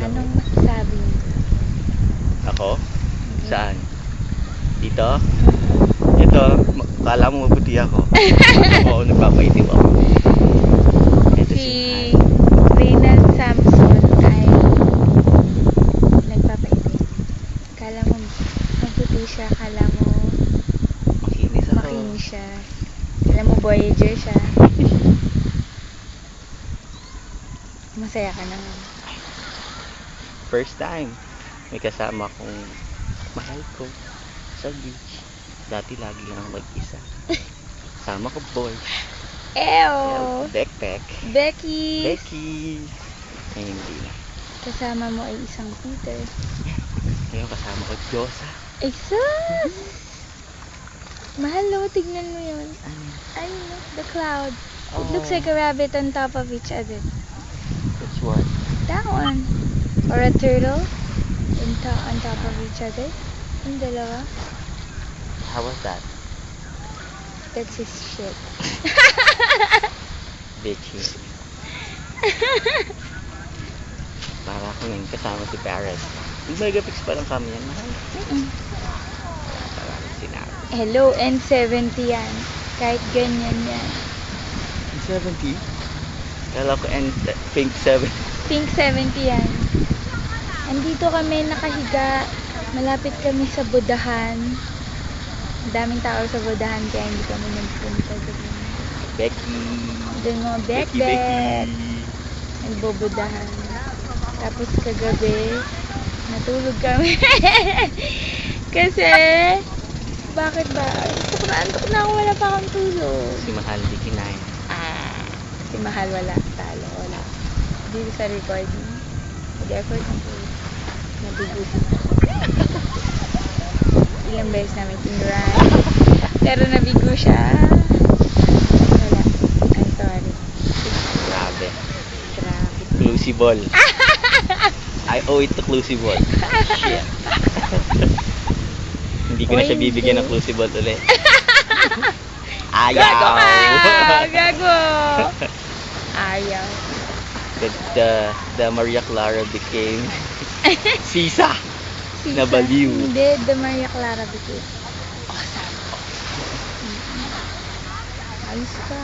Anong masasabi mo? Ako? Saan? Dito? Ito, kala mo mabuti ako. Oo, nagpapaitiw ako. Ito Si si Reynald Samson ay nagpapaitim. Kala mo mabuti siya, kala mo Makinis ako. makinis siya. Kala mo Voyager siya. Masaya ka naman. First time, may kasama kong mahal ko sa beach. Dati lagi lang ako mag-isa. Sama ko boy. Ew! Backpack. Becky! Becky. Ay, hindi na. Kasama mo ay isang Peter. Ngayon kasama ko Diyosa. Ay, sus! Mahal, no? Tignan mo yun. Ano? Ay, look, the cloud. Oh. It looks like a rabbit on top of each other. Which one? That one. Or a turtle on top of each other. Yung dalawa. How was that? That's his shit. Bitchy. Para ako ngayon kasama si Paris. Yung megapix pa lang kami yan. Mahal. Parang sinabi. Hello, N70 yan. Kahit ganyan yan. 70? Kala ko pink 7. Pink 70 yan. Andito kami nakahiga. Malapit kami sa bodahan. Daming tao sa bodahan kaya hindi kami nagpunta doon. Becky. Doon mga Becky. bet-bet. Nagbobodahan. Tapos kagabi, natulog kami. Kasi, bakit ba? Antok na ako, wala pa akong tulog. Si Mahal di kinain. Si Mahal wala. Talo, wala. Dito sa recording. Mag-effort ng tulog. Nabigusin. Ilang beses namin tinry. Pero nabigo siya. Wala. I'm sorry. Grabe. Grabe. Crucible. I owe it to Crucible. Shit. Hindi ko na siya bibigyan ng Crucible ulit. Ayaw. Gago ka! Gago! Ayaw. The Maria Clara became Sisa. Sisa. Nabaliw. Hindi, the Maria Clara became. Ayos ka.